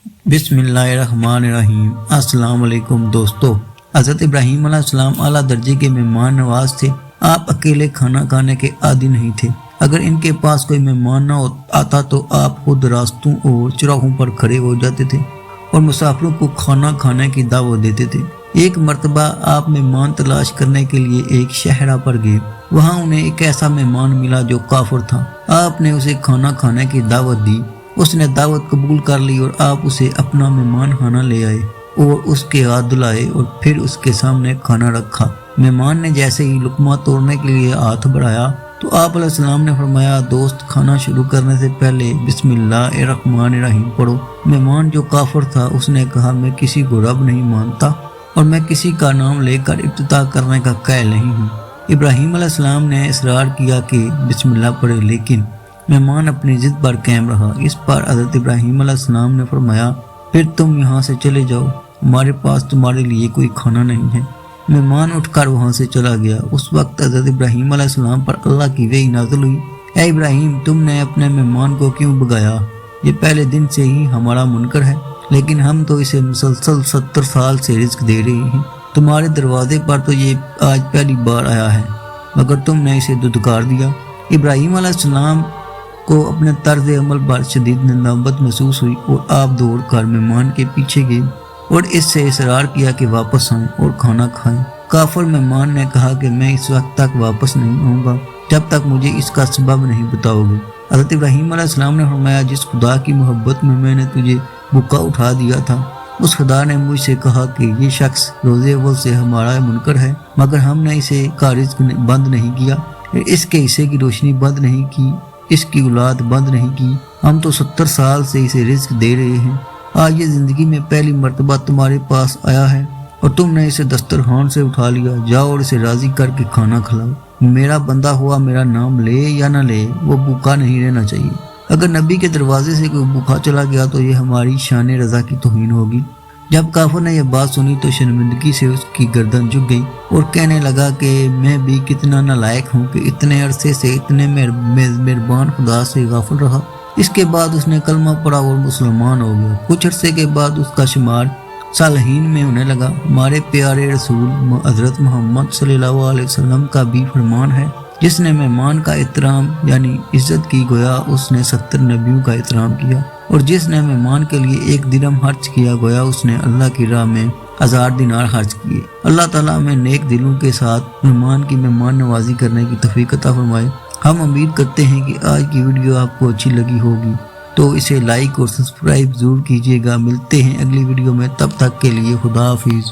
बिस्मिल्लाहिर्रहमानिर्रहीम। अस्सलाम वालेकुम दोस्तों। हज़रत इब्राहीम अलैहिस्सलाम आला दर्जे के मेहमान नवाज थे। आप अकेले खाना खाने के आदी नहीं थे। अगर इनके पास कोई मेहमान न आता तो आप खुद रास्तों और चौराहों पर खड़े हो जाते थे और मुसाफिरों को खाना खाने की दावत देते थे। एक मर्तबा आप मेहमान तलाश करने के लिए एक शहरा पर गए। वहाँ उन्हें एक ऐसा मेहमान मिला जो काफिर था। आपने उसे खाना खाने की दावत दी। उसने दावत कबूल कर ली और आप उसे अपना मेहमान खाना ले आए और उसके हाथ धुलाए और फिर उसके सामने खाना रखा। मेहमान ने जैसे ही लुकमा तोड़ने के लिए हाथ बढ़ाया तो आप अलैहिस्सलाम ने फरमाया, दोस्त खाना शुरू करने से पहले बिस्मिल्लाहिर्रहमानिर्रहीम पढ़ो। मेहमान जो काफिर था उसने कहा, मैं किसी को रब नहीं मानता और मैं किसी का नाम लेकर इब्तिदा करने का कायल नहीं हूँ। इब्राहीम अलैहिस्सलाम ने इसरार किया कि बिस्मिल्लाह पढ़े, लेकिन मेहमान अपनी जिद पर कायम रहा। इस पर हज़रत इब्राहीम अलैहिस्सलाम ने फरमाया, फिर तुम यहाँ से चले जाओ, हमारे पास तुम्हारे लिए कोई खाना नहीं है। मेहमान उठकर वहाँ से चला गया। उस वक्त हज़रत इब्राहीम अलैहिस्सलाम पर अल्लाह की वही नाज़िल हुई, ऐ इब्राहीम, तुमने अपने मेहमान को क्यों भगाया? ये पहले दिन से ही हमारा मुनकर है, लेकिन हम तो इसे मुसलसल 70 साल से रिज़्क दे रहे हैं। तुम्हारे दरवाजे पर तो ये आज पहली बार आया है, मगर तुमने इसे दुदकार दिया। इब्राहीम अलैहिस्सलाम को अपने तर्ज अमल पर शदीद नदामत महसूस हुई और आप दौड़ कर मेहमान के पीछे गए और इससे इसरार किया कि वापस आएं और खाना खाएं। काफिर मेहमान ने कहा कि मैं इस वक्त तक वापस नहीं आऊँगा जब तक मुझे इसका सबब नहीं बताओगे। हज़रत इब्राहीम अलैहिस्सलाम ने फरमाया, जिस खुदा की मोहब्बत में मैंने तुझे भूखा उठा दिया था, उस खुदा ने मुझसे कहा कि ये शख्स रोज़े अव्वल से हमारा मुनकर है, मगर हमने इसे का रिज़्क बंद नहीं किया, इसके हिस्से की रोशनी बंद नहीं की, इसकी औलाद बंद नहीं की। हम तो 70 साल से इसे रिज़्क दे रहे हैं। आज ये ज़िंदगी में पहली मर्तबा तुम्हारे पास आया है और तुमने इसे दस्तरखान से उठा लिया। जाओ और इसे राज़ी करके खाना खिलाओ। मेरा बंदा हुआ मेरा नाम ले या ना ले, वो भूखा नहीं रहना चाहिए। अगर नबी के दरवाजे से कोई भूखा चला गया तो ये हमारी शान रज़ा की तौहीन होगी। जब काफिर ने यह बात सुनी तो शर्मिंदगी से उसकी गर्दन झुक गई और कहने लगा कि मैं भी कितना नालायक हूँ कि इतने अरसे से इतने मेहरबान खुदा से गाफिल रहा। इसके बाद उसने कलमा पढ़ा और मुसलमान हो गया। कुछ अरसे के बाद उसका शुमार सालहीन में होने लगा। हमारे प्यारे रसूल हज़रत मोहम्मद सल्लल्लाहु अलैहि वसल्लम का भी फरमान है, जिसने मेहमान का एहतराम यानी इज्जत की, गोया उसने 70 नबियों का एहतराम किया, और जिसने मेहमान के लिए 1 दिरहम खर्च किया, गोया उसने अल्लाह की राह में 1000 दिनार खर्च किए। अल्लाह ताला हमें नेक दिलों के साथ मेहमान की मेहमान नवाजी करने की तौफीक अता फरमाए। हम उम्मीद करते हैं कि आज की वीडियो आपको अच्छी लगी होगी, तो इसे लाइक और सब्सक्राइब जरूर कीजिएगा। मिलते हैं अगली वीडियो में, तब तक के लिए खुदा हाफिज़।